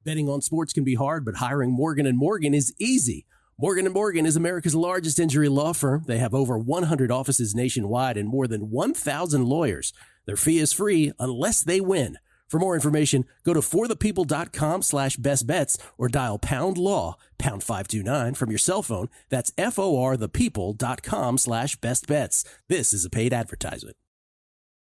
Betting on sports can be hard, but hiring Morgan & Morgan is easy. Morgan & Morgan is America's largest injury law firm. They have over 100 offices nationwide and more than 1,000 lawyers. Their fee is free unless they win. For more information, go to forthepeople.com/bestbets or dial pound law, pound 529 from your cell phone. That's forthepeople.com/bestbets. This is a paid advertisement.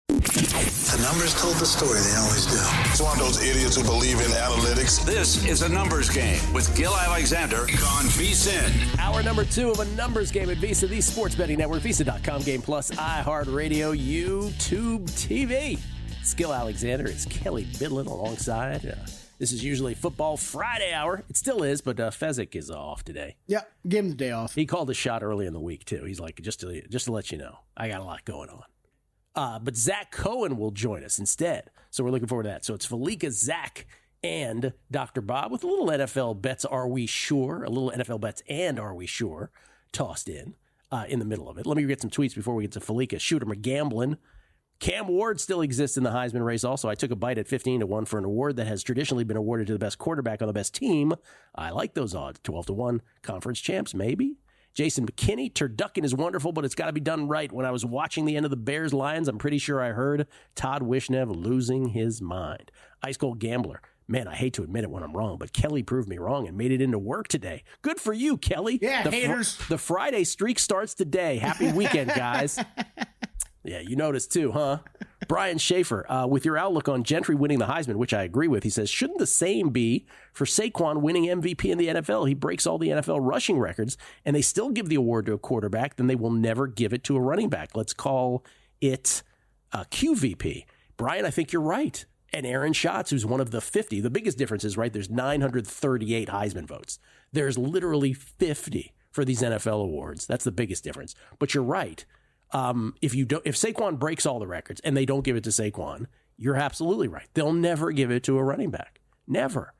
The numbers told the story. They always do. It's one of those idiots who believe in analytics. This is a numbers game with Gill Alexander on VSiN. Hour number 2 of a numbers game at VSiN, the sports betting network, VSiN.com, Game Plus, iHeartRadio, YouTube TV. It's Gill Alexander. It's Kelley Bydlon alongside. This is usually Football Friday hour. It still is, but Fezzik is off today. Yeah, give him the day off. He called a shot early in the week, too. He's like, just to let you know, I got a lot going on. But Zach Cohen will join us instead. So we're looking forward to that. So it's Fallica, Zach, and Dr. Bob with a little NFL bets, are we sure? A little NFL bets and are we sure tossed in the middle of it. Let me get some tweets before we get to Fallica. Shooter McGamblin. Cam Ward still exists in the Heisman race also. I took a bite at 15-1 for an award that has traditionally been awarded to the best quarterback on the best team. I like those odds. 12-1. Conference champs, maybe. Jason McKinney, turducken is wonderful, but it's got to be done right. When I was watching the end of the Bears-Lions, I'm pretty sure I heard Todd Wishnev losing his mind. Ice Cold Gambler. Man, I hate to admit it when I'm wrong, but Kelley proved me wrong and made it into work today. Good for you, Kelley. Yeah, haters. The Friday streak starts today. Happy weekend, guys. Yeah, you noticed too, huh? Brian Schaefer, with your outlook on Gentry winning the Heisman, which I agree with, he says, shouldn't the same be for Saquon winning MVP in the NFL? He breaks all the NFL rushing records, and they still give the award to a quarterback, then they will never give it to a running back. Let's call it QVP. Brian, I think you're right. And Aaron Schatz, who's one of the 50. The biggest difference is, right, there's 938 Heisman votes. There's literally 50 for these NFL awards. That's the biggest difference. But you're right. If Saquon breaks all the records and they don't give it to Saquon, you're absolutely right. They'll never give it to a running back. Never.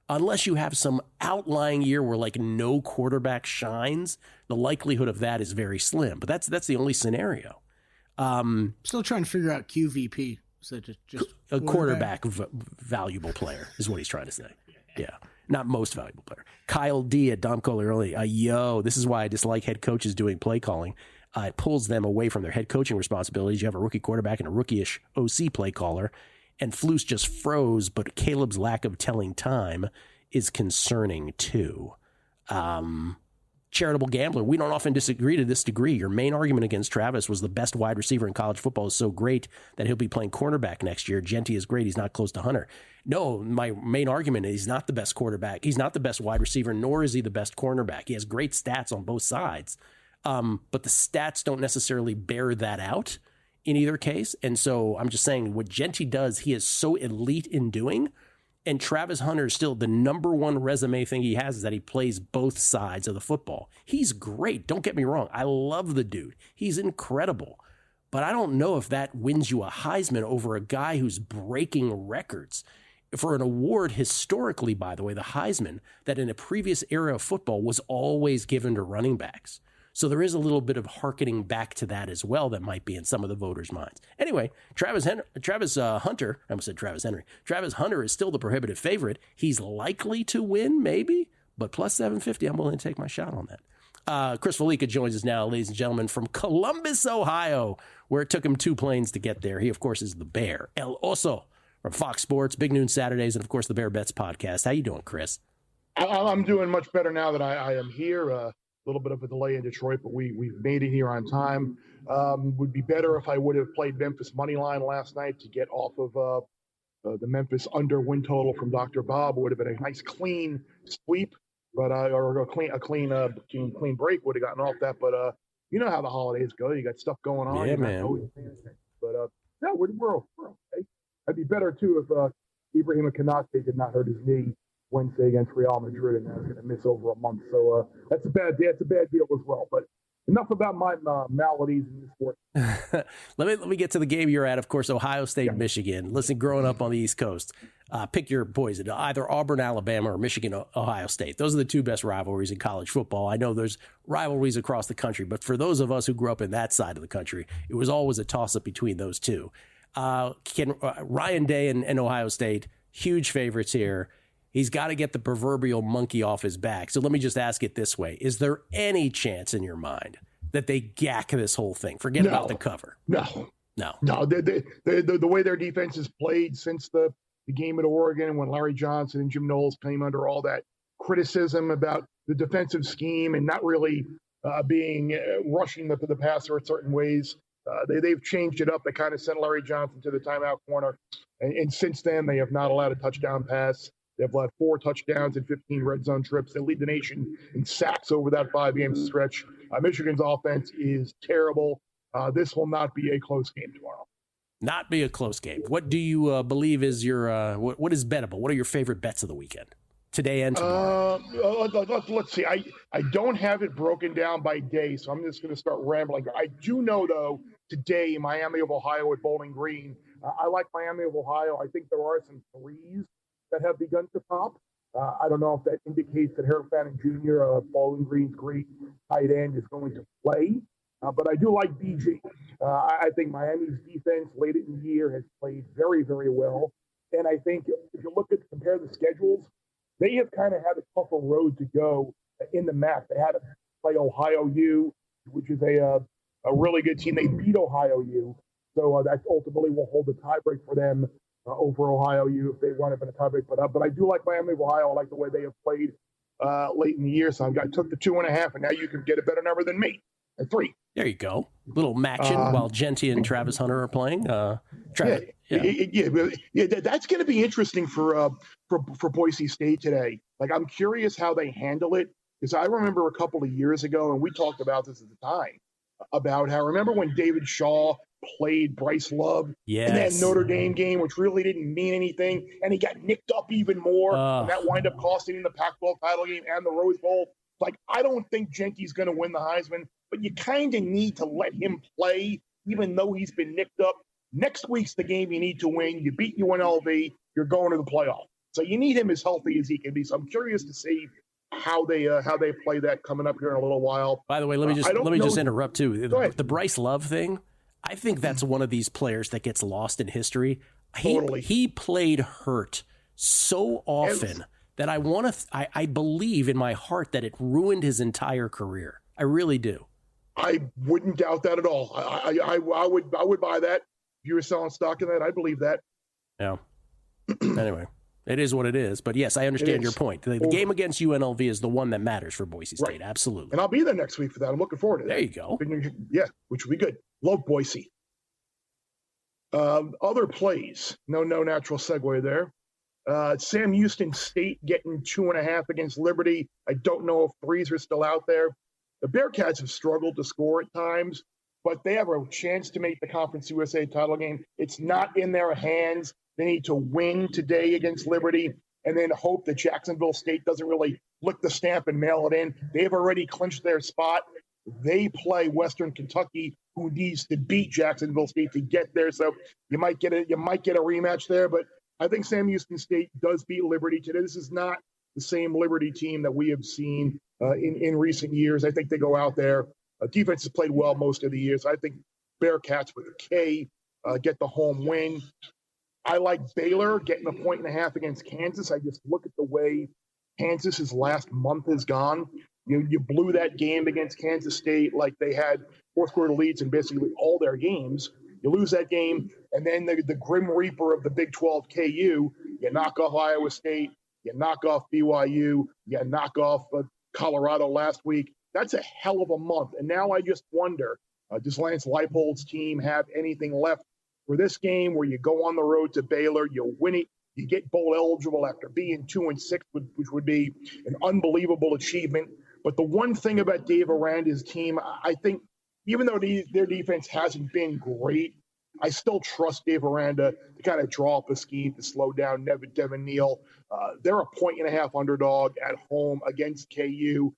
Unless you have some outlying year where like no quarterback shines, the likelihood of that is very slim. But that's the only scenario. Still trying to figure out QVP. So just a quarterback valuable player is what he's trying to say. Yeah. Not most valuable player. Kyle D at Dom Kohler early. This is why I dislike head coaches doing play calling. It pulls them away from their head coaching responsibilities. You have a rookie quarterback and a rookie-ish OC play caller, and Flus just froze, but Caleb's lack of telling time is concerning too. Charitable Gambler, we don't often disagree to this degree. Your main argument against Travis was the best wide receiver in college football is so great that he'll be playing cornerback next year. Genty is great. He's not close to Hunter. No, my main argument is he's not the best quarterback. He's not the best wide receiver, nor is he the best cornerback. He has great stats on both sides. But the stats don't necessarily bear that out in either case. And so I'm just saying what Genty does, he is so elite in doing. And Travis Hunter, still the number one resume thing he has is that he plays both sides of the football. He's great. Don't get me wrong. I love the dude. He's incredible. But I don't know if that wins you a Heisman over a guy who's breaking records. For an award historically, by the way, the Heisman, that in a previous era of football was always given to running backs. So there is a little bit of hearkening back to that as well that might be in some of the voters' minds. Anyway, Travis Hunter, I almost said Travis Henry. Travis Hunter is still the prohibitive favorite. He's likely to win, maybe, but plus 750, I'm willing to take my shot on that. Chris Fallica joins us now, ladies and gentlemen, from Columbus, Ohio, where it took him 2 planes to get there. He, of course, is the Bear. El Oso from Fox Sports, Big Noon Saturdays, and, of course, the Bear Bets podcast. How you doing, Chris? I'm doing much better now that I am here. A little bit of a delay in Detroit, but we've made it here on time. Would be better if I would have played Memphis money line last night to get off of the Memphis under win total from Dr. Bob. It would have been a nice clean sweep, but or a clean break would have gotten off that. But you know how the holidays go. You got stuff going on. Yeah, man. But no, we're okay. I'd be better too if Ibrahim Konate did not hurt his knee Wednesday against Real Madrid, and that's going to miss over a month. So that's a bad deal as well. But enough about my maladies in this sport. Let me get to the game you're at. Of course, Ohio State, Michigan. Listen, growing up on the East Coast, pick your poison. Either Auburn, Alabama, or Michigan, Ohio State. Those are the 2 best rivalries in college football. I know there's rivalries across the country, but for those of us who grew up in that side of the country, it was always a toss-up between those 2. Ryan Day and Ohio State, huge favorites here. He's got to get the proverbial monkey off his back. So let me just ask it this way. Is there any chance in your mind that they gack this whole thing? Forget about the cover. No. The way their defense has played since the game at Oregon, when Larry Johnson and Jim Knowles came under all that criticism about the defensive scheme and not really rushing the passer in certain ways. They've changed it up. They kind of sent Larry Johnson to the timeout corner. And since then, they have not allowed a touchdown pass. They've allowed 4 touchdowns and 15 red zone trips. They lead the nation in sacks over that 5-game stretch. Michigan's offense is terrible. This will not be a close game tomorrow. Not be a close game. What do you believe is your what is bettable? What are your favorite bets of the weekend? Today and tomorrow. Let's see. I don't have it broken down by day, so I'm just going to start rambling. I do know, though, today, Miami of Ohio at Bowling Green. I like Miami of Ohio. I think there are some threes that have begun to pop. I don't know if that indicates that Harold Fannin Jr., Bowling Green's great tight end, is going to play. But I do like BG. I think Miami's defense late in the year has played very, very well. And I think if you compare the schedules, they have kind of had a tougher road to go in the MAC. They had to play Ohio U, which is a really good team. They beat Ohio U. So that ultimately will hold the tiebreak for them over Ohio U if they wind up in a tiebreak. But I do like Miami of Ohio. I like the way they have played late in the year. So I took the 2.5, and now you can get a better number than me at 3. There you go. Little matching while Genty and Travis Hunter are playing. That's going to be interesting for Boise State today. Like, I'm curious how they handle it, because I remember a couple of years ago, and we talked about this at the time, about how, remember when David Shaw played Bryce Love in that Notre Dame game, which really didn't mean anything, and he got nicked up even more, and that wound up costing him the Pac-12 title game and the Rose Bowl. Like, I don't think Genty's going to win the Heisman, but you kind of need to let him play, even though he's been nicked up. Next week's the game you need to win. You beat UNLV, you're going to the playoff. So you need him as healthy as he can be. So I'm curious to see how they play that coming up here in a little while. By the way, let me just interrupt too. The Bryce Love thing, I think that's one of these players that gets lost in history. Totally. He played hurt so often that I believe in my heart that it ruined his entire career. I really do. I wouldn't doubt that at all. I would buy that. If you were selling stock in that, I believe that. Yeah. Anyway, it is what it is. But yes, I understand your point. The game against UNLV is the one that matters for Boise State. Right. Absolutely. And I'll be there next week for that. I'm looking forward to that. There you go. Yeah, which will be good. Love Boise. Other plays. No natural segue there. Sam Houston State getting 2.5 against Liberty. I don't know if 3s are still out there. The Bearcats have struggled to score at times, but they have a chance to make the Conference USA title game. It's not in their hands. They need to win today against Liberty and then hope that Jacksonville State doesn't really lick the stamp and mail it in. They've already clinched their spot. They play Western Kentucky, who needs to beat Jacksonville State to get there. So you might get a rematch there, but I think Sam Houston State does beat Liberty today. This is not the same Liberty team that we have seen in recent years. I think they go out there. Defense has played well most of the years. So I think Bearcats with a K get the home win. I like Baylor getting 1.5 against Kansas. I just look at the way Kansas's last month has gone. You blew that game against Kansas State like they had fourth quarter leads in basically all their games. You lose that game, and then the Grim Reaper of the Big 12 KU, you knock off Iowa State, you knock off BYU, you knock off Colorado last week. That's a hell of a month. And now I just wonder, does Lance Leipold's team have anything left for this game where you go on the road to Baylor, you win it, you get bowl eligible after being 2-6, which would be an unbelievable achievement. But the one thing about Dave Aranda's team, I think, even though their defense hasn't been great, I still trust Dave Aranda to kind of draw up a scheme to slow down Devin Neal. They're a 1.5 underdog at home against KU.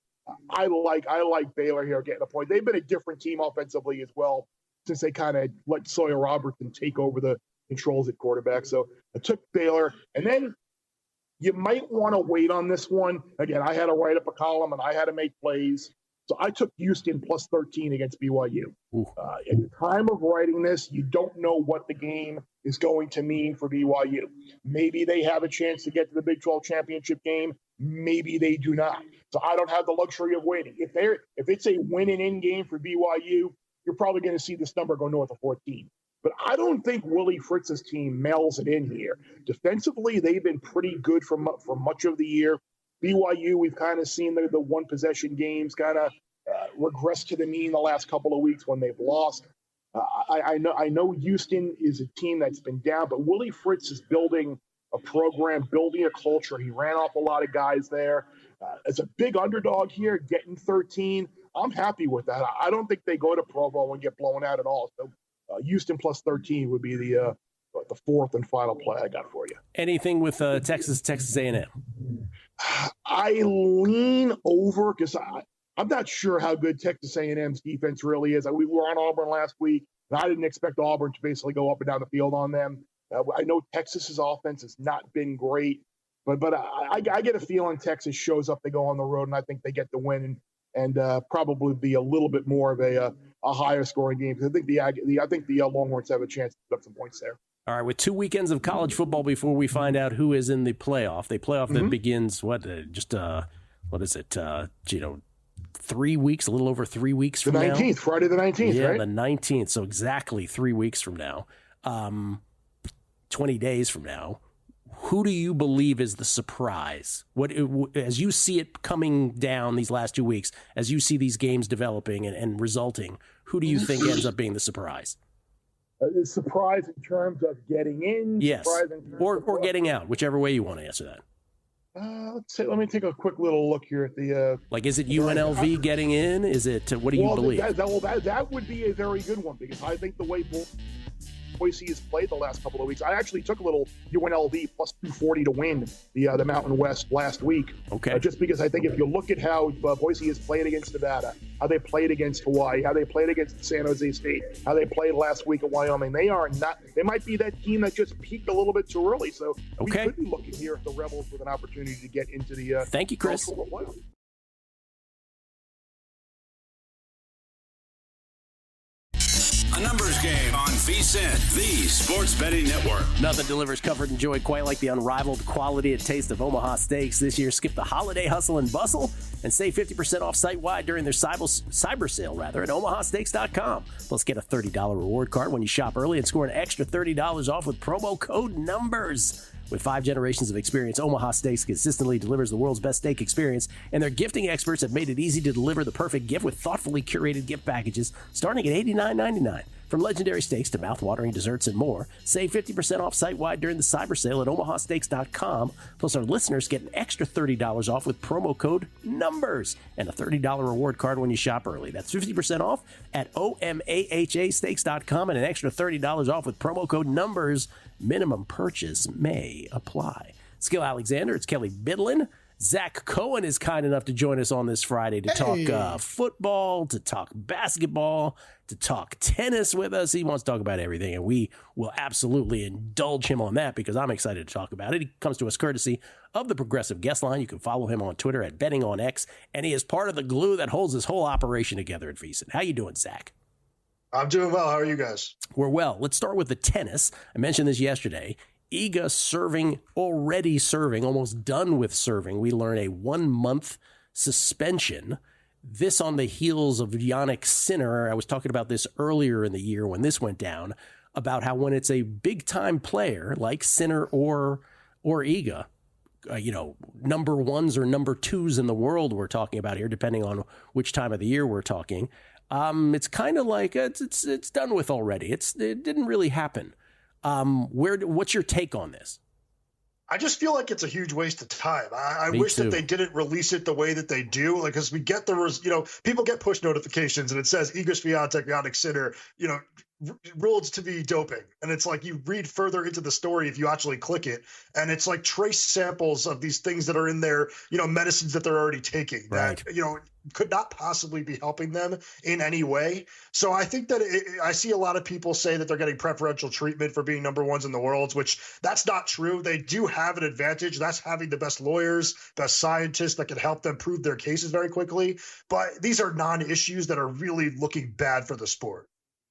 I like Baylor here getting a point. They've been a different team offensively as well since they kind of let Sawyer Robertson take over the controls at quarterback. So I took Baylor. And then you might want to wait on this one. Again, I had to write up a column and I had to make plays. So I took Houston plus 13 against BYU. At the time of writing this, you don't know what the game is going to mean for BYU. Maybe they have a chance to get to the Big 12 championship game. Maybe they do not. So I don't have the luxury of waiting. If it's a win and in game for BYU, you're probably going to see this number go north of 14. But I don't think Willie Fritz's team mails it in here. Defensively, they've been pretty good for much of the year. BYU, we've kind of seen the one-possession games kind of regress to the mean the last couple of weeks when they've lost. I know Houston is a team that's been down, but Willie Fritz is building a program, building a culture. He ran off a lot of guys there. As a big underdog here, getting 13, I'm happy with that. I don't think they go to Provo and get blown out at all. So Houston plus 13 would be the fourth and final play I got for you. Anything with Texas A&M? I lean over because I'm not sure how good Texas A&M's defense really is. We were on Auburn last week, and I didn't expect Auburn to basically go up and down the field on them. I know Texas's offense has not been great, but I get a feeling Texas shows up, they go on the road, and I think they get the win and probably be a little bit more of a higher scoring game. Because I think the Longhorns have a chance to put up some points there. All right, with 2 weekends of college football before we find out who is in the playoff. The playoff that begins, 3 weeks, a little over 3 weeks from now. The 19th, Friday the 19th, yeah, right? The 19th, so exactly 3 weeks from now. 20 days from now. Who do you believe is the surprise? As you see it coming down these last 2 weeks, as you see these games developing and resulting, who do you think ends up being the surprise? Surprise in terms of getting in? Yes, or getting out, whichever way you want to answer that. Let me take a quick little look here at the... is it UNLV getting in? Is it, what do you believe? That would be a very good one, because I think the way Boise has played the last couple of weeks, I actually took a little UNLV plus 240 to win the Mountain West last week. Okay. Just because I think if you look at how Boise has played against Nevada, how they played against Hawaii, how they played against San Jose State, how they played last week at Wyoming, they might be that team that just peaked a little bit too early. So we could be looking here at the Rebels with an opportunity to get into the Thank you, Chris. A numbers game on VSiN, the sports betting network. Nothing delivers comfort and joy quite like the unrivaled quality and taste of Omaha Steaks. This year, skip the holiday hustle and bustle and save 50% off site-wide during their cyber sale at omahasteaks.com. Plus, get a $30 reward card when you shop early and score an extra $30 off with promo code NUMBERS. With 5 generations of experience, Omaha Steaks consistently delivers the world's best steak experience, and their gifting experts have made it easy to deliver the perfect gift with thoughtfully curated gift packages starting at $89.99. From legendary steaks to mouth-watering desserts and more, save 50% off site-wide during the cyber sale at omahasteaks.com. Plus, our listeners get an extra $30 off with promo code NUMBERS and a $30 reward card when you shop early. That's 50% off at omahasteaks.com and an extra $30 off with promo code NUMBERS. Minimum purchase may apply. It's Gill Alexander. It's Kelley Bydlon. Zach Cohen is kind enough to join us on this Friday to talk football, to talk basketball, to talk tennis with us. He wants to talk about everything, and we will absolutely indulge him on that because I'm excited to talk about it. He comes to us courtesy of the Progressive Guest Line. You can follow him on Twitter at BettingOnX, and he is part of the glue that holds this whole operation together at VSiN. How you doing, Zach? I'm doing well. How are you guys? We're well. Let's start with the tennis. I mentioned this yesterday. Iga already serving, almost done with serving. We learn a 1-month suspension. This on the heels of Jannik Sinner. I was talking about this earlier in the year when this went down, about how when it's a big-time player like Sinner or Iga, number ones or number twos in the world we're talking about here, depending on which time of the year we're talking, it's kind of like it's done with already. It didn't really happen. What's your take on this? I just feel like it's a huge waste of time. I wish that they didn't release it the way that they do, because we get people get push notifications and it says Iga Swiatek, Jannik Sinner, ruled to be doping. And it's like you read further into the story if you actually click it, and it's like trace samples of these things that are in their, medicines that they're already taking that, could not possibly be helping them in any way. So I think that I see a lot of people say that they're getting preferential treatment for being number ones in the world, which that's not true. They do have an advantage. That's having the best lawyers, best scientists that can help them prove their cases very quickly. But these are non-issues that are really looking bad for the sport.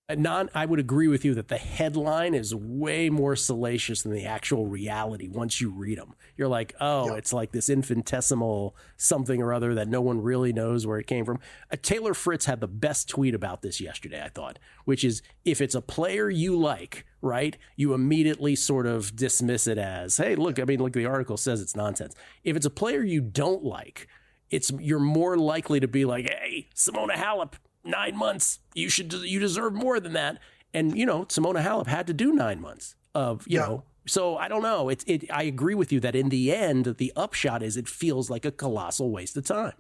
I would agree with you that the headline is way more salacious than the actual reality once you read them. You're like, oh, It's like this infinitesimal something or other that no one really knows where it came from. Taylor Fritz had the best tweet about this yesterday, I thought, which is if it's a player you like, right, you immediately sort of dismiss it as, hey, look, the article says it's nonsense. If it's a player you don't like, you're more likely to be like, hey, Simona Halep, 9 months. You deserve more than that. And, Simona Halep had to do 9 months of, know, so I don't know. I agree with you that in the end, the upshot is it feels like a colossal waste of time.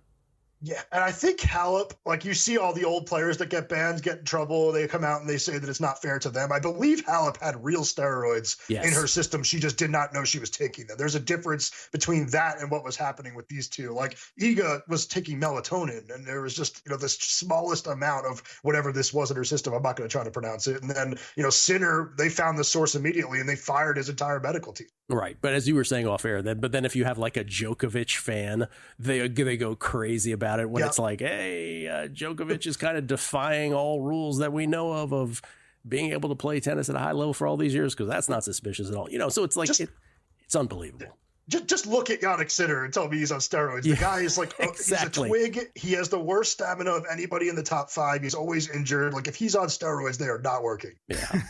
Yeah, and I think Halep, like you see all the old players that get banned, get in trouble. They come out and they say that it's not fair to them. I believe Halep had real steroids in her system. She just did not know she was taking them. There's a difference between that and what was happening with these two. Like Iga was taking melatonin, and there was just, this smallest amount of whatever this was in her system. I'm not going to try to pronounce it. And then, Sinner, they found the source immediately and they fired his entire medical team. Right. But as you were saying off air, but then if you have like a Djokovic fan, they go crazy about it when it's like, hey, Djokovic is kind of defying all rules that we know of being able to play tennis at a high level for all these years, because that's not suspicious at all. So it's like it's unbelievable. Just look at Jannik Sinner and tell me he's on steroids. The guy is like, exactly. He's a twig. He has the worst stamina of anybody in the top 5. He's always injured. Like if he's on steroids, they are not working. Yeah.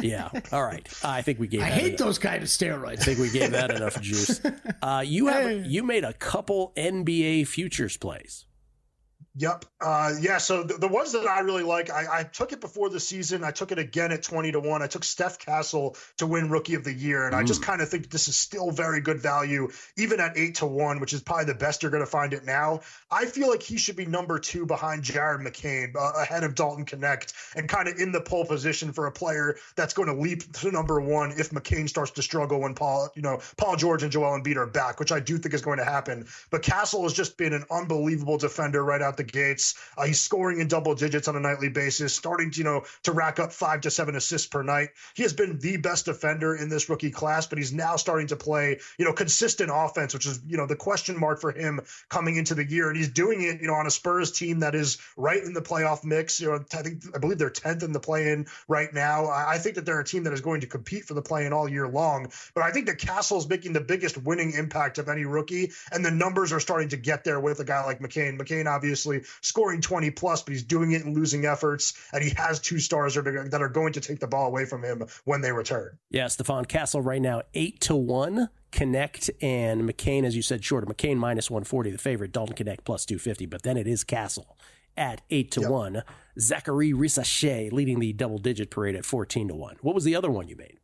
Yeah. All right. I think we gave I that hate enough. Those kind of steroids. I think we gave that enough juice. You made a couple NBA futures plays. Yep. So the ones that I really like, I took it before the season. I took it again at 20-1. I took Steph Castle to win Rookie of the Year. And I just kind of think this is still very good value, even at 8-1, which is probably the best you're going to find it now. I feel like he should be number 2 behind Jared McCain, ahead of Dalton Knecht, and kind of in the pole position for a player that's going to leap to number 1 if McCain starts to struggle when Paul George and Joel Embiid are back, which I do think is going to happen. But Castle has just been an unbelievable defender right out the gates. He's scoring in double digits on a nightly basis, starting to rack up 5 to 7 assists per night. He has been the best defender in this rookie class, but he's now starting to play consistent offense, which is the question mark for him coming into the year. And he's doing it on a Spurs team that is right in the playoff mix. I believe they're 10th in the play-in right now. I think that they're a team that is going to compete for the play-in all year long. But I think that Castle's making the biggest winning impact of any rookie, and the numbers are starting to get there with a guy like McCain. McCain obviously scoring 20 plus, but he's doing it in losing efforts, and he has 2 stars that are going to take the ball away from him when they return. Yeah, Stephon Castle right now 8-1. Knecht and McCain, as you said, short of McCain minus 140, the favorite. Dalton Knecht plus 250, but then it is Castle at 8-1. Yep. Zachary Rissache leading the double-digit parade at 14-1. What was the other one you made?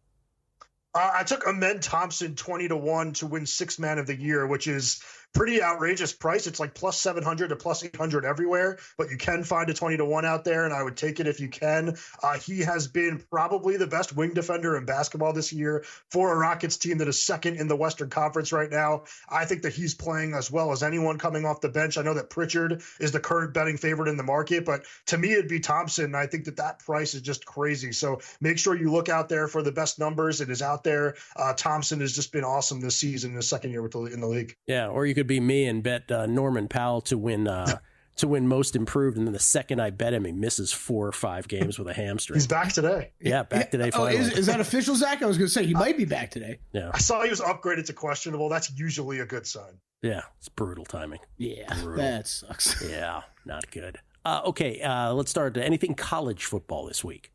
I took Amen Thompson 20-1 to win 6th Man of the Year, which is pretty outrageous price. It's like plus 700 to plus 800 everywhere, but you can find a 20-1 out there, and I would take it if you can. He has been probably the best wing defender in basketball this year for a Rockets team that is second in the Western Conference right now. I think that he's playing as well as anyone coming off the bench. I know that Pritchard is the current betting favorite in the market, but to me, it'd be Thompson. I think that price is just crazy. So make sure you look out there for the best numbers. It is out there. Thompson has just been awesome this season, his second year in the league. Yeah, or you could be me and bet Norman Powell to win most improved, and then the second I bet him, he misses 4 or 5 games with a hamstring. He's back today. Yeah, back today. Finally. Is that official, Zach? I was going to say he might be back today. Yeah, I saw he was upgraded to questionable. That's usually a good sign. Yeah, it's brutal timing. Yeah, brutal. That sucks. Yeah, not good. Okay, let's start. Anything college football this week?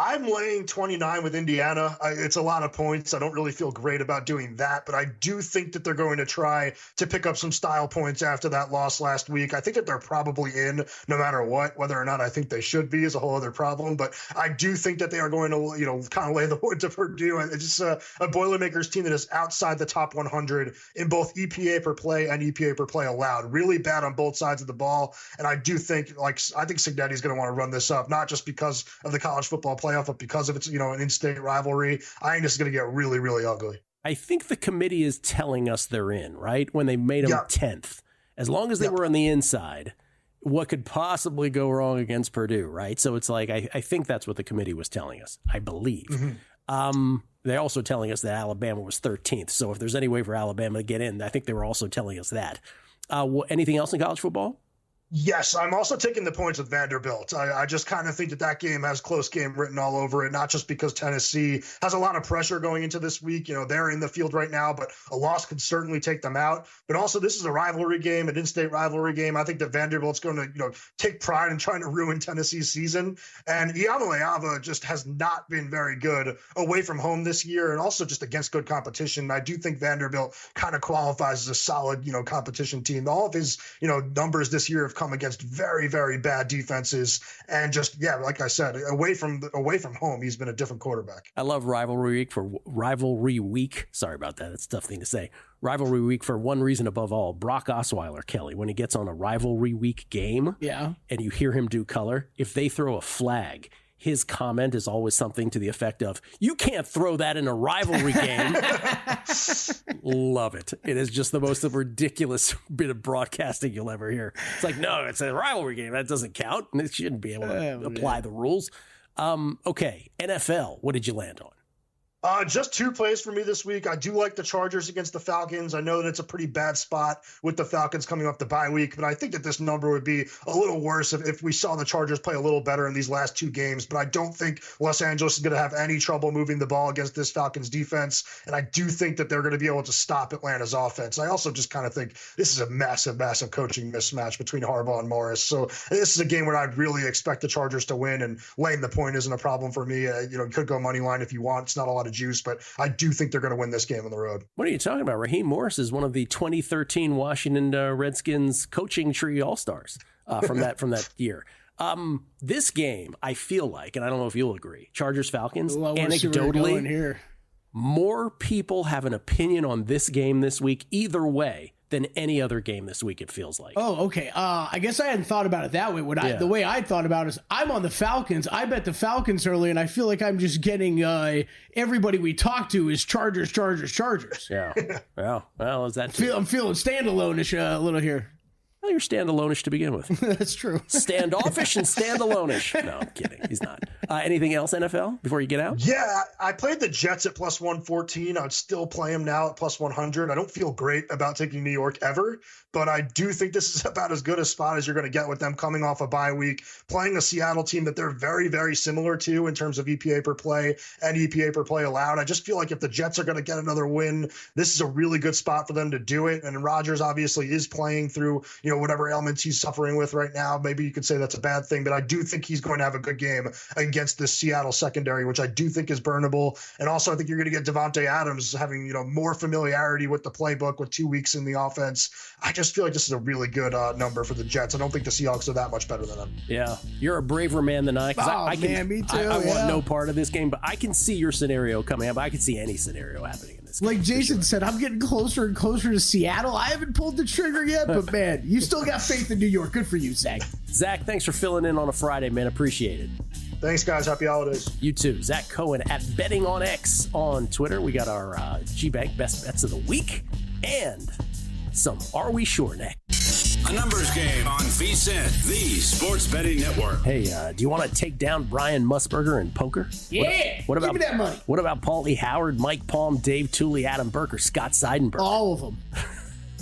I'm laying 29 with Indiana. It's a lot of points. I don't really feel great about doing that, but I do think that they're going to try to pick up some style points after that loss last week. I think that they're probably in no matter what. Whether or not I think they should be is a whole other problem, but I do think that they are going to, kind of lay the wood to Purdue. It's just a Boilermakers team that is outside the top 100 in both EPA per play and EPA per play allowed. Really bad on both sides of the ball, and I do think, I think Cignetti's going to want to run this up, not just because of the college football playoff, but because of its, an in-state rivalry. I think this is going to get really, really ugly. I think the committee is telling us they're in, right? When they made them 10th. As long as they were on the inside, what could possibly go wrong against Purdue, right? So it's like, I think that's what the committee was telling us, I believe. Mm-hmm. They're also telling us that Alabama was 13th. So if there's any way for Alabama to get in, I think they were also telling us that. Anything else in college football? Yes, I'm also taking the points with Vanderbilt. I just kind of think that game has close game written all over it, not just because Tennessee has a lot of pressure going into this week. They're in the field right now, but a loss could certainly take them out. But also, this is a rivalry game, an in-state rivalry game. I think that Vanderbilt's going to, take pride in trying to ruin Tennessee's season. And Iamaleava just has not been very good away from home this year, and also just against good competition. I do think Vanderbilt kind of qualifies as a solid, competition team. All of his, numbers this year have come against very, very bad defenses, and just like I said, away from home, he's been a different quarterback. I love rivalry week. Sorry about that. It's a tough thing to say. Rivalry week for one reason above all. Brock Osweiler, Kelley, when he gets on a rivalry week game, and you hear him do color, if they throw a flag, his comment is always something to the effect of, "You can't throw that in a rivalry game." Love it. It is just the most ridiculous bit of broadcasting you'll ever hear. It's like, no, it's a rivalry game. That doesn't count. And it shouldn't be able to apply the rules. Okay, NFL, what did you land on? Just 2 plays for me this week. I do like the Chargers against the Falcons. I know that it's a pretty bad spot with the Falcons coming off the bye week, but I think that this number would be a little worse if we saw the Chargers play a little better in these last 2 games. But I don't think Los Angeles is going to have any trouble moving the ball against this Falcons defense, and I do think that they're going to be able to stop Atlanta's offense. I also just kind of think this is a massive, massive coaching mismatch between Harbaugh and Morris. So this is a game where I'd really expect the Chargers to win, and laying the point isn't a problem for me. You could go money line if you want. It's not a lot of juice, but I do think they're going to win this game on the road. What are you talking about? Raheem Morris is one of the 2013 Washington Redskins coaching tree all-stars from that year. This game, I feel like, and I don't know if you'll agree, Chargers-Falcons, anecdotally, more people have an opinion on this game this week either way than any other game this week, it feels like. Oh, okay. I guess I hadn't thought about it that way. The way I thought about it is I'm on the Falcons. I bet the Falcons early, and I feel like I'm just getting everybody we talk to is Chargers. Yeah. Well, is that I'm feeling standalone-ish a little here. Well, you're standalone-ish to begin with. That's true. Standoffish and standalone-ish. No, I'm kidding. He's not. Anything else, NFL, before you get out? Yeah, I played the Jets at plus 114. I'd still play them now at plus 100. I don't feel great about taking New York ever, but I do think this is about as good a spot as you're going to get with them coming off a bye week, playing a Seattle team that they're very, very similar to in terms of EPA per play and EPA per play allowed. I just feel like if the Jets are going to get another win, this is a really good spot for them to do it. And Rodgers obviously is playing through, whatever ailments he's suffering with right now. Maybe you could say that's a bad thing, but I do think he's going to have a good game against this Seattle secondary, which I do think is burnable. And also I think you're going to get Devontae Adams having, more familiarity with the playbook with 2 weeks in the offense. I just feel like this is a really good number for the Jets. I don't think the Seahawks are that much better than them. Yeah. You're a braver man than I. Me too. I want no part of this game, but I can see your scenario coming up. I can see any scenario happening in this game. Like Jason said, I'm getting closer and closer to Seattle. I haven't pulled the trigger yet, but man, you still got faith in New York. Good for you, Zach. Zach, thanks for filling in on a Friday, man. Appreciate it. Thanks, guys. Happy holidays. You too. Zach Cohen at Betting on X on Twitter. We got our G-Bank Best Bets of the Week and some Are We Sure next. A numbers game on VSiN, the sports betting network. Hey, do you want to take down Brian Musburger in poker? Yeah. What about, give me that money. What about Paulie Howard, Mike Palm, Dave Tooley, Adam Burke, Scott Seidenberg? All of them.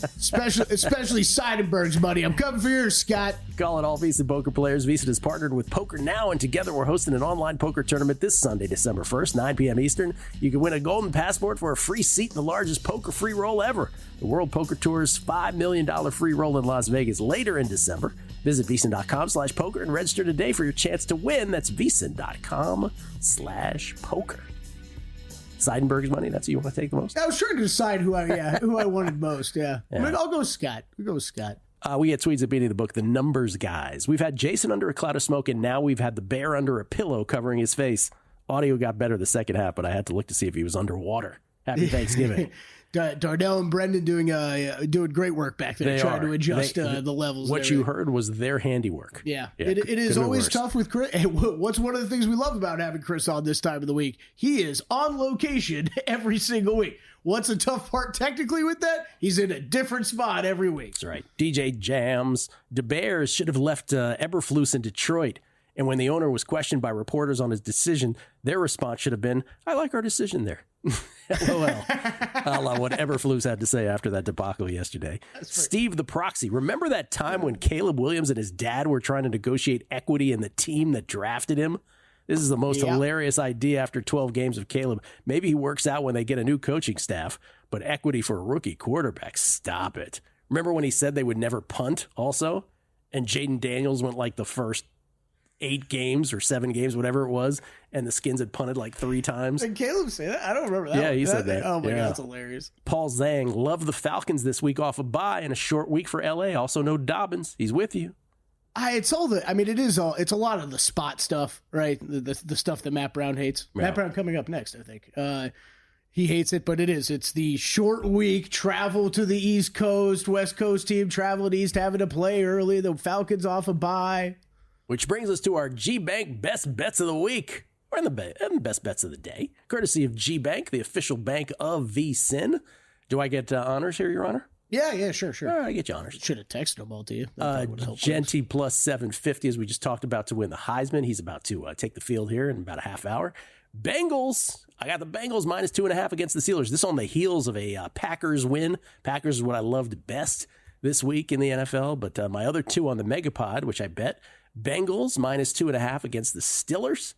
Especially Seidenberg's money. I'm coming for yours, Scott. Call it all VSiN poker players. VSiN is partnered with Poker Now, and together we're hosting an online poker tournament this Sunday, December 1st, 9 p.m. Eastern. You can win a golden passport for a free seat in the largest poker free roll ever. The World Poker Tour's $5 million free roll in Las Vegas later in December. Visit VSiN.com/poker and register today for your chance to win. That's VSiN.com/poker. Seidenberg's money, that's who you want to take the most? I was trying to decide who I wanted most, yeah. I'll go with Scott. We'll go with Scott. We get tweets at beating the book, the numbers guys. We've had Jason under a cloud of smoke, and now we've had the bear under a pillow covering his face. Audio got better the second half, but I had to look to see if he was underwater. Happy Thanksgiving. Darnell and Brendan doing great work back there, trying to adjust the levels. What you heard was their handiwork. Yeah. It is always tough with Chris. Hey, what's one of the things we love about having Chris on this time of the week? He is on location every single week. What's the tough part technically with that? He's in a different spot every week. That's right. DJ Jams. De Beers should have left Eberflus in Detroit. And when the owner was questioned by reporters on his decision, their response should have been, I like our decision there. LOL. A la what Eberflus had to say after that debacle yesterday. Steve the Proxy. Remember that time when Caleb Williams and his dad were trying to negotiate equity in the team that drafted him? This is the most hilarious idea after 12 games of Caleb. Maybe he works out when they get a new coaching staff, but equity for a rookie quarterback, stop it. Remember when he said they would never punt also? And Jaden Daniels went like the first 8 games or 7 games, whatever it was, and the Skins had punted like 3 times. Did Caleb say that? I don't remember that. Yeah, he said that. Oh my God, that's hilarious. Paul Zhang, love the Falcons this week off a bye and a short week for LA. Also no Dobbins. He's with you. It's all the. I mean, it's a lot of the spot stuff, right? The stuff that Matt Brown hates. Yeah. Matt Brown coming up next, I think. He hates it, but it is. It's the short week, travel to the East Coast, West Coast team traveling east, having to play early. The Falcons off a bye. Which brings us to our G-Bank Best Bets of the Week, or the Best Bets of the Day, courtesy of G-Bank, the official bank of VSiN. Do I get honors here, Your Honor? Yeah, sure. All right, I get you honors. Should have texted them all to you. Genty plus 750, as we just talked about, to win the Heisman. He's about to take the field here in about a half hour. Bengals. I got the Bengals minus 2.5 against the Steelers. This on the heels of a Packers win. Packers is what I loved best this week in the NFL. But my other 2 on the Megapod, which I bet, Bengals minus 2.5 against the Steelers.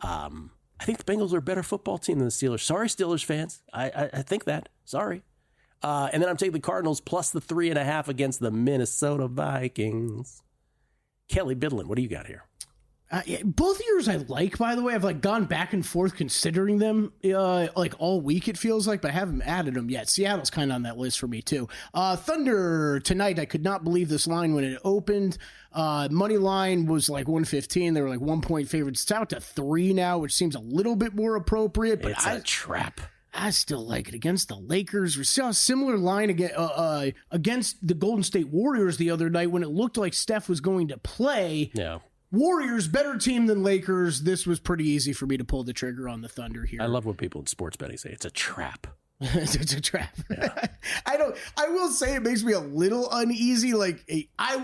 I think the Bengals are a better football team than the Steelers. Sorry, Steelers fans. I think that. Sorry. And then I'm taking the Cardinals plus the 3.5 against the Minnesota Vikings. Kelley, Bydlon, what do you got here? Both years I like, by the way. I've like gone back and forth considering them like all week, it feels like, but I haven't added them yet. Seattle's kind of on that list for me too. Thunder tonight, I could not believe this line when it opened. Money line was like 115. They were like 1-point favorites. It's out to 3 now, which seems a little bit more appropriate. But it's a trap. I still like it against the Lakers. We saw a similar line against the Golden State Warriors the other night when it looked like Steph was going to play. Yeah. Warriors, better team than Lakers. This was pretty easy for me to pull the trigger on the Thunder here. I love when people in sports betting say it's a trap. It's a trap. Yeah. I will say it makes me a little uneasy. Like I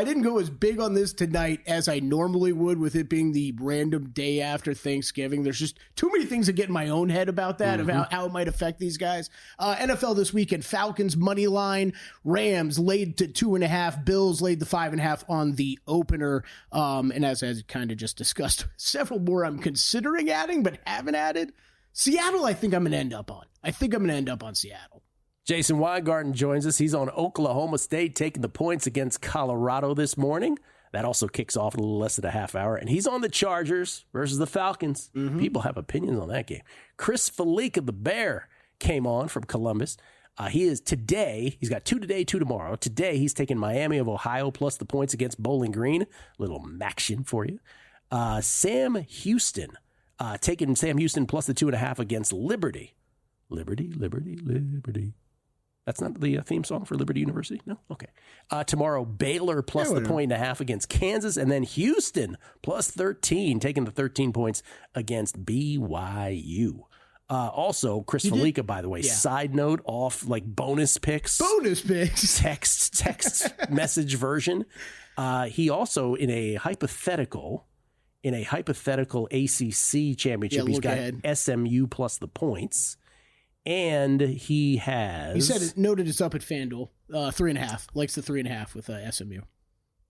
didn't go as big on this tonight as I normally would, with it being the random day after Thanksgiving. There's just too many things that get in my own head about that, of how it might affect these guys. NFL this weekend, Falcons money line, Rams laid to 2.5, Bills laid the 5.5 on the opener. And as I kind of just discussed, several more I'm considering adding, but haven't added. Seattle, I think I'm going to end up on. Seattle. Jason Weingarten joins us. He's on Oklahoma State taking the points against Colorado this morning. That also kicks off in a little less than a half hour. And he's on the Chargers versus the Falcons. People have opinions on that game. Chris Fallica, the Bear, came on from Columbus. He's got 2 today, 2 tomorrow. Today, he's taking Miami of Ohio plus the points against Bowling Green. Little Maction for you. Sam Houston. Taking Sam Houston plus the 2.5 against Liberty. Liberty. That's not the theme song for Liberty University? No? Okay. Tomorrow, Baylor plus the 1.5 against Kansas. And then Houston plus 13, taking the 13 points against BYU. Also, Chris Fallica, by the way, side note off like bonus picks. Text message version. He also, in a hypothetical ACC championship, he's got SMU plus the points. And he said it noted it's up at FanDuel, 3.5, likes the 3.5 with SMU.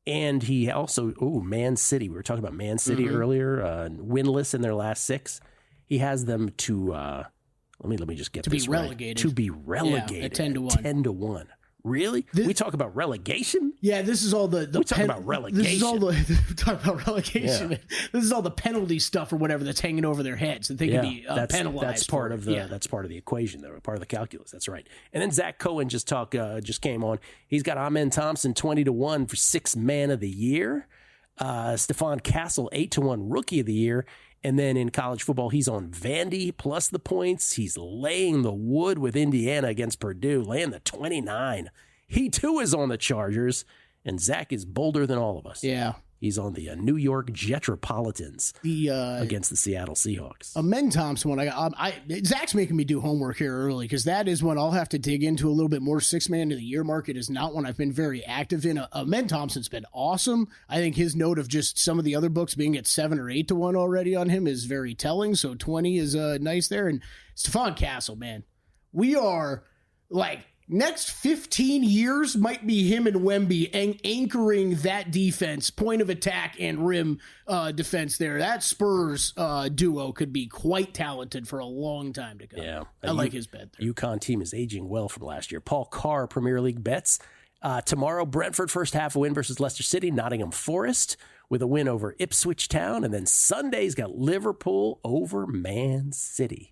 And he also, Man City. We were talking about Man City earlier, winless in their last 6. He has them to, let me just get this right. To be relegated. Yeah, at 10-1. 10-1. Really? We talk about relegation? Yeah, this is all the we talk about relegation. This is all talk about relegation. Yeah. This is all the penalty stuff or whatever that's hanging over their heads that they can be penalized. That's part of the equation, though, part of the calculus. That's right. And then Zach Cohen just came on. He's got Amen Thompson 20-1 for 6th man of the year. Stephon Castle 8-1 rookie of the year. And then in college football, he's on Vandy plus the points. He's laying the wood with Indiana against Purdue, laying the 29. He, too, is on the Chargers, and Zach is bolder than all of us. Yeah. He's on the New York Jetropolitans against the Seattle Seahawks. Men Thompson one. Zach's making me do homework here early because that is one I'll have to dig into a little bit more. 6-man of the year market is not one I've been very active in. Men Thompson's been awesome. I think his note of just some of the other books being at 7 or 8 to 1 already on him is very telling. So 20 is nice there. And Stephon Castle, man, we are like. Next 15 years might be him and Wemby anchoring that defense, point of attack and rim defense there. That Spurs duo could be quite talented for a long time to come. Yeah. I like his bet there. UConn team is aging well from last year. Paul Carr, Premier League bets. Tomorrow, Brentford first half win versus Leicester City. Nottingham Forest with a win over Ipswich Town. And then Sunday's got Liverpool over Man City.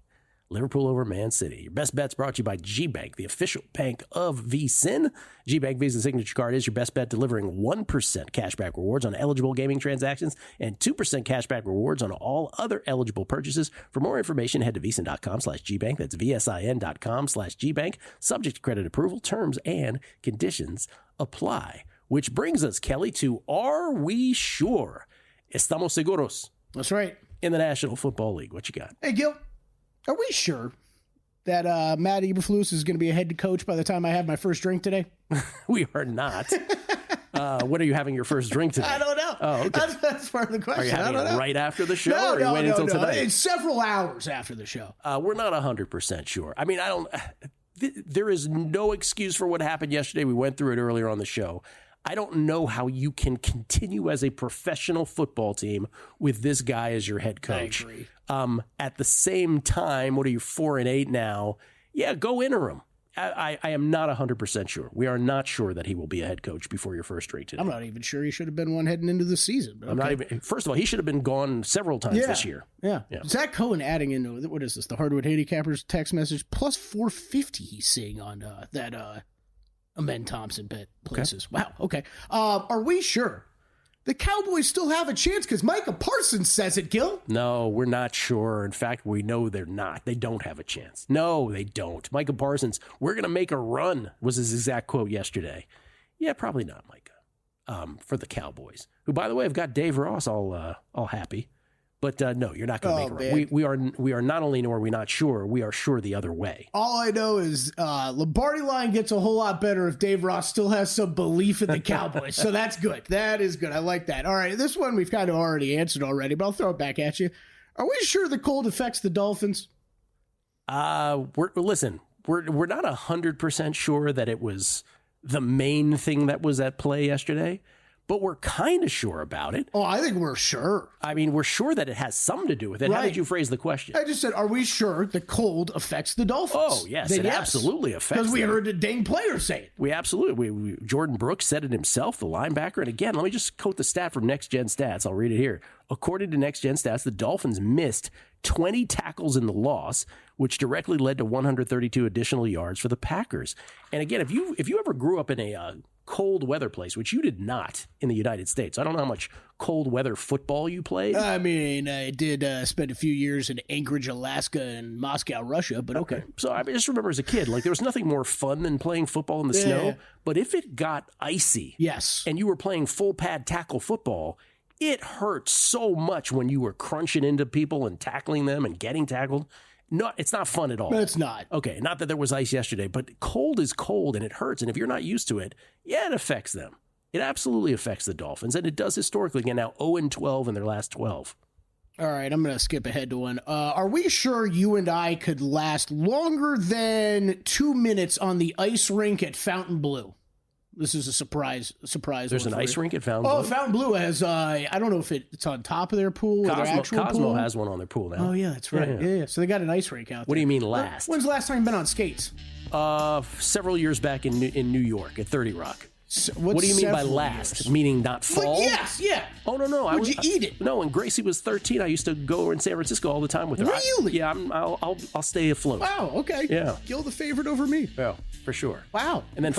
Liverpool over Man City. Your best bet's brought to you by G-Bank, the official bank of VSiN. G-Bank Visa Signature Card is your best bet, delivering 1% cashback rewards on eligible gaming transactions and 2% cashback rewards on all other eligible purchases. For more information, head to VSiN.com/GBank. That's VSIN.com/GBank. Subject to credit approval. Terms and conditions apply. Which brings us, Kelley, to Are We Sure? Estamos seguros. That's right. In the National Football League. What you got? Hey, Gill. Are we sure that Matt Eberflus is going to be a head coach by the time I have my first drink today? We are not. When are you having your first drink today? I don't know. Oh, okay. That's part of the question. Are you having it right after the show, No, or are you waiting until tonight? It's several hours after the show. We're not 100% sure. I mean, there is no excuse for what happened yesterday. We went through it earlier on the show. I don't know how you can continue as a professional football team with this guy as your head coach. I agree. At the same time, what are you, 4-8 now? Yeah, go interim. I am not 100% sure. We are not sure that he will be a head coach before your first drink today. I'm not even sure he should have been one heading into the season. But I'm not even. First of all, he should have been gone several times this year. Yeah. Zach Cohen adding into, what is this, the Hardwood Handicappers text message, plus 450 he's seeing on that Amen Thompson bet places. Okay. Wow. Okay. Are we sure the Cowboys still have a chance? Because Micah Parsons says it, Gill. No, we're not sure. In fact, we know they're not. They don't have a chance. No, they don't. Micah Parsons, we're going to make a run, was his exact quote yesterday. Yeah, probably not, Micah, for the Cowboys, who, by the way, have got Dave Ross all happy. But no, you're not going to make a run. We are not only are we not sure, we are sure the other way. All I know is Lombardi line gets a whole lot better if Dave Ross still has some belief in the Cowboys. So that's good. That is good. I like that. All right, this one we've kind of already answered already, but I'll throw it back at you. Are we sure the cold affects the Dolphins? We're not 100% sure that it was the main thing that was at play yesterday. But we're kind of sure about it. Oh, I think we're sure. I mean, we're sure that it has something to do with it. Right. How did you phrase the question? I just said, are we sure the cold affects the Dolphins? Oh, yes, it absolutely affects them. Because we heard a dang player say it. We absolutely. Jordan Brooks said it himself, the linebacker. And again, let me just quote the stat from Next Gen Stats. I'll read it here. According to Next Gen Stats, the Dolphins missed 20 tackles in the loss, which directly led to 132 additional yards for the Packers. And again, if you ever grew up in a cold weather place, which you did not in the United States, I don't know how much cold weather football you played. I mean, I did spend a few years in Anchorage, Alaska, and Moscow, Russia, but okay. So I just remember as a kid, like there was nothing more fun than playing football in the snow. But if it got icy, yes, and you were playing full pad tackle football, it hurt so much when you were crunching into people and tackling them and getting tackled. No, it's not fun at all. It's not. Okay, not that there was ice yesterday, but cold is cold and it hurts. And if you're not used to it, yeah, it affects them. It absolutely affects the Dolphins, and it does historically. Again, now 0-12 in their last 12. All right, I'm going to skip ahead to one. Are we sure you and I could last longer than 2 minutes on the ice rink at Fontainebleau? This is a surprise. There's an ice rink at Fontainebleau? Oh, Fontainebleau has, I don't know if it's on top of their pool or their actual Cosmo pool. has one on their pool now. Oh, yeah, that's right. Yeah. So they got an ice rink out there. What do you mean last? When's the last time you've been on skates? Several years back in New York at 30 Rock. So what do you mean by last? Years? Meaning not fall? Well, yes, yeah. Oh, no. Would you eat it? No, when Gracie was 13, I used to go over in San Francisco all the time with her. Really? I'll stay afloat. Wow, okay. Yeah. Gill the favorite over me. Yeah, for sure. Wow, and then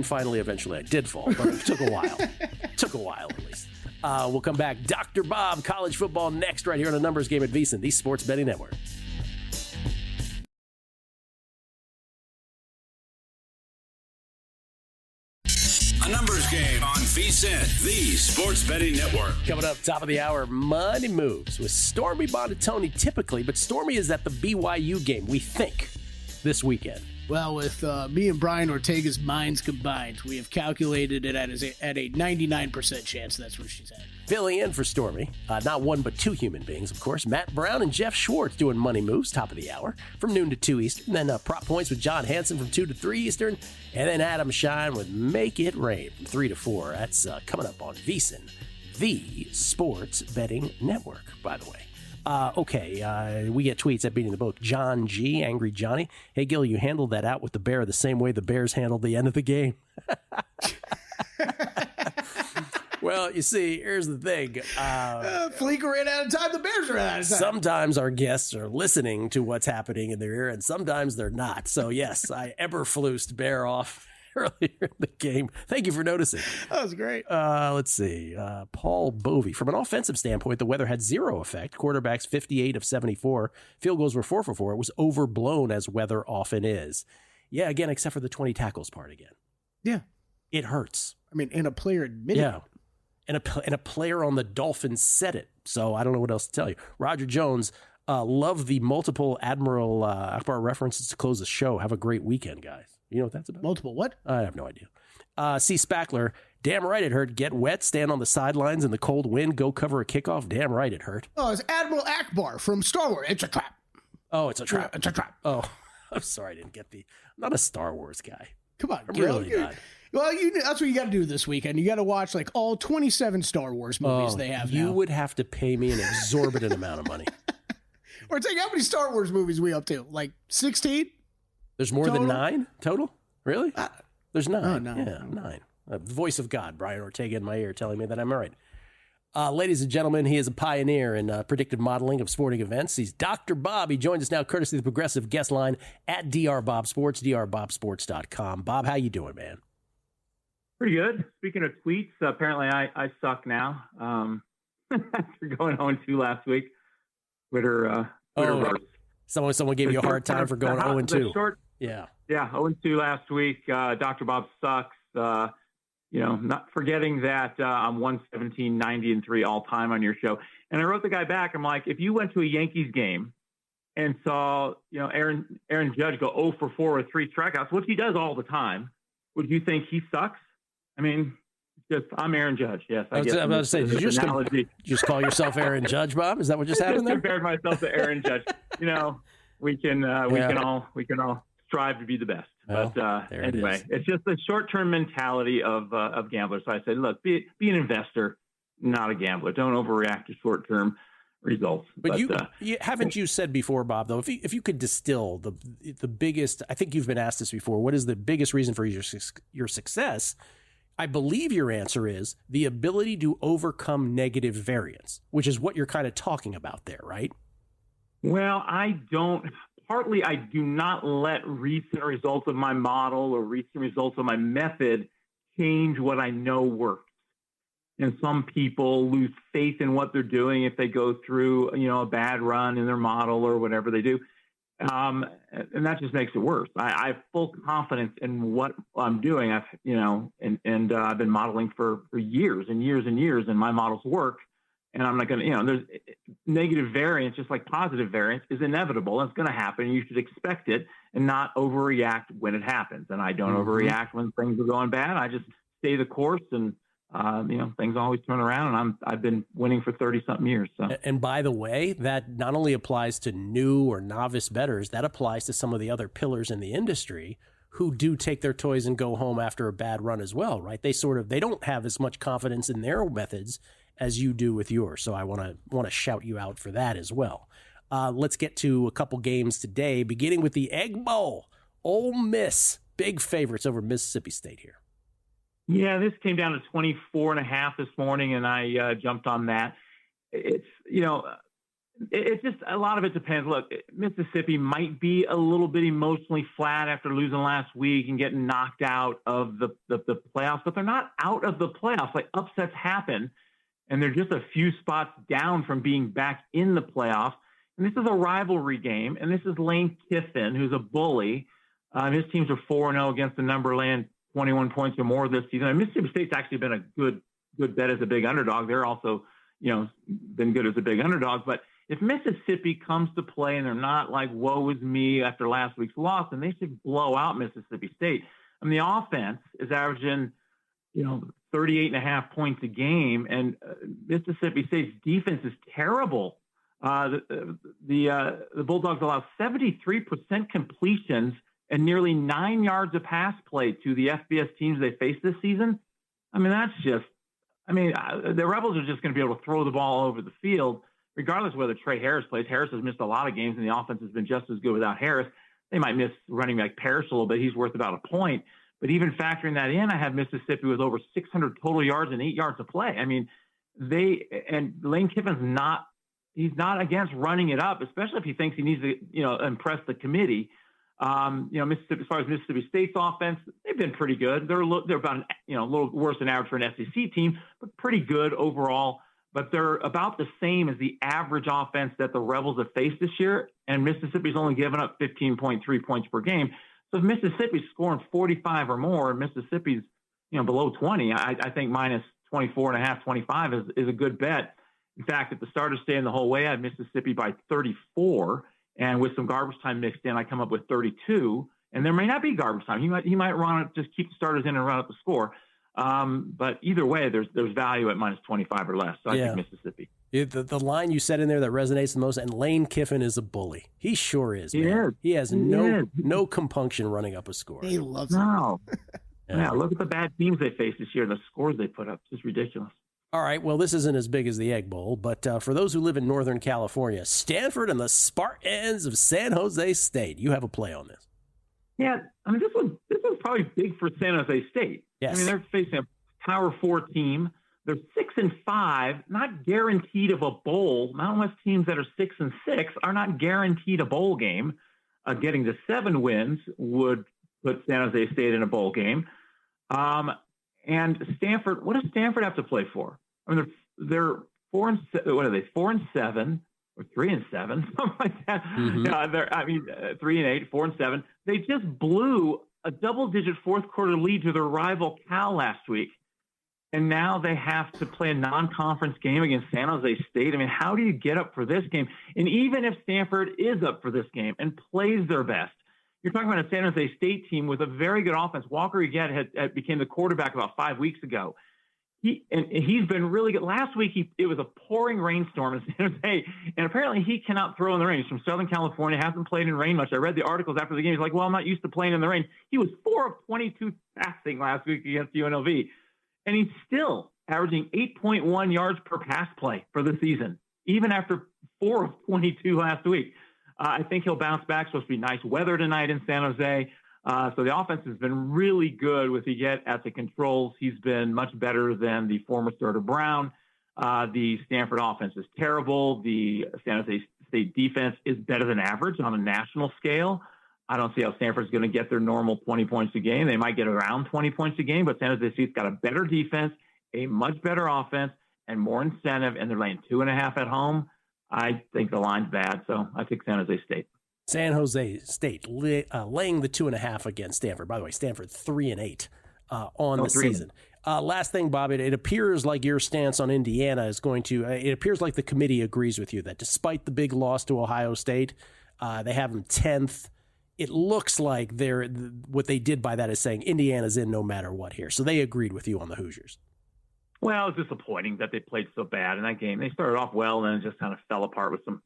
finally, eventually, I did fall, but it took a while. Took a while, at least. We'll come back. Dr. Bob, college football next, right here on the Numbers Game at VSiN, the Sports Betting Network. A numbers game on VSiN, the sports betting network. Coming up, top of the hour, Money Moves with Stormy Bonatoni typically, but Stormy is at the BYU game, we think, this weekend. Well, with me and Brian Ortega's minds combined, we have calculated it at a 99% chance that's where she's at. Filling in for Stormy, not one but two human beings, of course. Matt Brown and Jeff Schwartz doing Money Moves, top of the hour, from noon to 2 Eastern. Then Prop Points with John Hansen from 2 to 3 Eastern. And then Adam Shine with Make It Rain from 3 to 4. That's coming up on VSiN, the sports betting network, by the way. We get tweets at Beating the Book. John G, Angry Johnny. Hey, Gill, you handled that out with the Bear the same way the Bears handled the end of the game. Well, you see, here's the thing. Fallica ran out of time. The Bears ran out of time. Sometimes our guests are listening to what's happening in their ear, and sometimes they're not. So, yes, I eberflused Bear off earlier in the game. Thank you for noticing. That was great. Let's see. Paul Bovey. From an offensive standpoint, the weather had zero effect. Quarterbacks 58 of 74. Field goals were 4 for 4. It was overblown, as weather often is. Yeah, again, except for the 20 tackles part again. Yeah. It hurts. I mean, and a player admitted it. And a player on the Dolphins said it. So I don't know what else to tell you. Roger Jones, love the multiple Admiral Akbar references to close the show. Have a great weekend, guys. You know what that's about? Multiple what? I have no idea. C. Spackler, damn right it hurt. Get wet, stand on the sidelines in the cold wind, go cover a kickoff. Damn right it hurt. Oh, it's Admiral Akbar from Star Wars. It's a trap. Oh, it's a trap. It's a trap. Oh, I'm sorry I didn't get I'm not a Star Wars guy. Come on, I'm really not. Well, that's what you got to do this weekend. You got to watch like all 27 Star Wars movies they have now. You would have to pay me an exorbitant amount of money. Or take how many Star Wars movies we up to? Like 16? There's more than 9 total? Really? There's 9. Oh, no. Yeah, 9. The voice of God, Brian Ortega in my ear telling me that I'm right. Ladies and gentlemen, he is a pioneer in predictive modeling of sporting events. He's Dr. Bob. He joins us now courtesy of the Progressive guest line at DrBobSports, drbobsports.com. Bob, how you doing, man? Pretty good. Speaking of tweets, apparently I suck now. After going 0-2 last week. Twitter Someone gave you a hard time for going 0-2. Yeah, 0-2 last week. Dr. Bob sucks. Not forgetting that I'm 117-90-3 all time on your show. And I wrote the guy back. I'm like, if you went to a Yankees game and saw Aaron Judge go 0 for 4 with 3 strikeouts, which he does all the time, would you think he sucks? I mean, I'm Aaron Judge. Yes, I guess. I'm about to say, did you just call yourself Aaron Judge, Bob? Is that what just happened there? I compared myself to Aaron Judge. We can all strive to be the best. Well, but anyway, it's just the short-term mentality of gamblers. So I said, look, be an investor, not a gambler. Don't overreact to short-term results. But haven't you said before, Bob, though, if you could distill the biggest, I think you've been asked this before, what is the biggest reason for your success? I believe your answer is the ability to overcome negative variance, which is what you're kind of talking about there, right? Well, I do not let recent results of my model or recent results of my method change what I know works. And some people lose faith in what they're doing if they go through, a bad run in their model or whatever they do. And that just makes it worse. I have full confidence in what I'm doing. I've been modeling for years and years and years, and my models work. And I'm not going to, there's negative variance, just like positive variance is inevitable. It's going to happen. You should expect it and not overreact when it happens. And I don't overreact when things are going bad. I just stay the course, and things always turn around, and I've been winning for 30-something years. So. And by the way, that not only applies to new or novice bettors, that applies to some of the other pillars in the industry who do take their toys and go home after a bad run as well, right? They don't have as much confidence in their methods as you do with yours. So I want to shout you out for that as well. Let's get to a couple games today, beginning with the Egg Bowl. Ole Miss, big favorites over Mississippi State here. Yeah, this came down to 24.5 this morning, and I jumped on that. It's just a lot of it depends. Look, Mississippi might be a little bit emotionally flat after losing last week and getting knocked out of the playoffs, but they're not out of the playoffs. Like, upsets happen, and they're just a few spots down from being back in the playoffs. And this is a rivalry game, and this is Lane Kiffin, who's a bully. His teams are 4-0 against the 21 points or more this season. And Mississippi State's actually been a good bet as a big underdog. They're also, been good as a big underdog. But if Mississippi comes to play and they're not like, woe is me after last week's loss, then they should blow out Mississippi State. I mean, the offense is averaging, 38.5 points a game, and Mississippi State's defense is terrible. The Bulldogs allow 73% completions and nearly 9 yards of pass play to the FBS teams they face this season. I mean, the Rebels are just going to be able to throw the ball all over the field, regardless of whether Trey Harris plays. Harris has missed a lot of games, and the offense has been just as good without Harris. They might miss running back Parrish a little bit. He's worth about a point. But even factoring that in, I have Mississippi with over 600 total yards and 8 yards of play. I mean, Lane Kiffin's he's not against running it up, especially if he thinks he needs to, impress the committee. Mississippi, as far as Mississippi State's offense, they've been pretty good. They're about, a little worse than average for an SEC team, but pretty good overall. But they're about the same as the average offense that the Rebels have faced this year. And Mississippi's only given up 15.3 points per game. So if Mississippi's scoring 45 or more and Mississippi's, below 20, I think minus 24.5, 25 is a good bet. In fact, if the starters stay in the whole way, I have Mississippi by 34. And with some garbage time mixed in, I come up with 32. And there may not be garbage time. He might run it, just keep the starters in and run up the score. But either way, there's value at minus 25 or less. So I think Mississippi. The line you said in there that resonates the most, and Lane Kiffin is a bully. He sure is, man. Is. He has no compunction running up a score. He loves it. No. Yeah, look at the bad teams they faced this year, the scores they put up. It's just ridiculous. All right, well, this isn't as big as the Egg Bowl, but for those who live in Northern California, Stanford and the Spartans of San Jose State. You have a play on this. Yeah, I mean, this one's probably big for San Jose State. Yes. I mean, they're facing a Power 4 team. They're 6-5, not guaranteed of a bowl. Mountain West teams that are 6-6 are not guaranteed a bowl game. Getting to 7 wins would put San Jose State in a bowl game. And Stanford, what does Stanford have to play for? I mean, they're 4-7. What are they? 4-7 or 3-7, something like that. Mm-hmm. 3-8, 4-7. They just blew a double-digit fourth quarter lead to their rival Cal last week. And now they have to play a non-conference game against San Jose State. I mean, how do you get up for this game? And even if Stanford is up for this game and plays their best, you're talking about a San Jose State team with a very good offense. Walker Yet had became the quarterback about 5 weeks ago. He's been really good. Last week, it was a pouring rainstorm in San Jose, and apparently he cannot throw in the rain. He's from Southern California, hasn't played in rain much. I read the articles after the game. He's like, well, I'm not used to playing in the rain. He was 4 of 22 passing last week against UNLV. And he's still averaging 8.1 yards per pass play for the season, even after 4 of 22 last week. I think he'll bounce back. It's supposed to be nice weather tonight in San Jose. So the offense has been really good with Yet at the controls. He's been much better than the former starter Brown. The Stanford offense is terrible. The San Jose State defense is better than average on a national scale. I don't see how Stanford's going to get their normal 20 points a game. They might get around 20 points a game, but San Jose State's got a better defense, a much better offense, and more incentive, and they're laying 2.5 at home. I think the line's bad, so I think San Jose State. San Jose State laying the 2.5 against Stanford. By the way, Stanford 3-8 on the season. Last thing, Bob, it appears like your stance on Indiana is going to. It appears like the committee agrees with you that despite the big loss to Ohio State, they have them 10th. It looks like what they did by that is saying Indiana's in no matter what here. So they agreed with you on the Hoosiers. Well, it's disappointing that they played so bad in that game. They started off well and then just kind of fell apart with some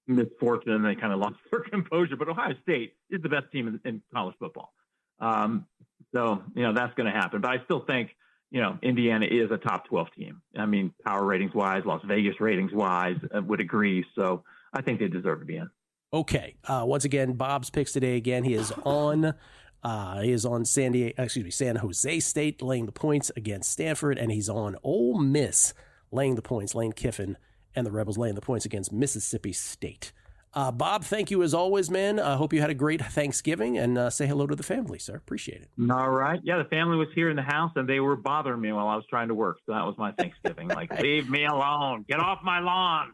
misfortune and they kind of lost their composure. But Ohio State is the best team in college football. So, that's going to happen. But I still think, Indiana is a top 12 team. I mean, power ratings wise, Las Vegas ratings wise, would agree. So I think they deserve to be in. Okay. Once again, Bob's picks today. Again, he is on San Jose State laying the points against Stanford, and he's on Ole Miss laying the points. Lane Kiffin and the Rebels laying the points against Mississippi State. Bob, thank you as always, man. I hope you had a great Thanksgiving, and say hello to the family, sir. Appreciate it. All right. Yeah, the family was here in the house, and they were bothering me while I was trying to work. So that was my Thanksgiving. Like, leave me alone. Get off my lawn.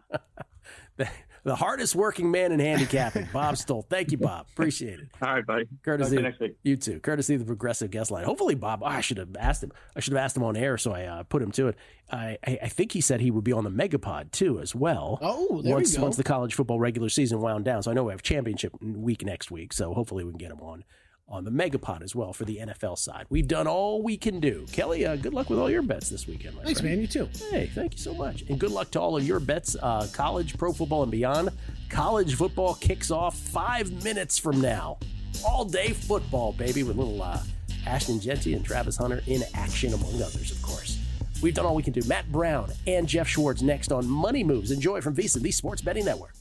The hardest working man in handicapping, Bob Stoll. Thank you, Bob. Appreciate it. All right, buddy. Courtesy next week. You too. Courtesy of the Progressive Guest Line. Hopefully, Bob. I should have asked him. I should have asked him on air, so I put him to it. I think he said he would be on the Megapod too, as well. Oh, there we go. Once the college football regular season wound down. So I know we have championship week next week. So hopefully we can get him on the Megapod as well for the NFL side. We've done all we can do. Kelley, good luck with all your bets this weekend, my Thanks, friend. man. You too. Hey, thank you so much. And good luck to all of your bets, college, pro football, and beyond. College football kicks off 5 minutes from now. All day football, baby, with little Ashton Genty and Travis Hunter in action, among others, of course. We've done all we can do. Matt Brown and Jeff Schwartz next on Money Moves. Enjoy from VSiN, the Sports Betting Network.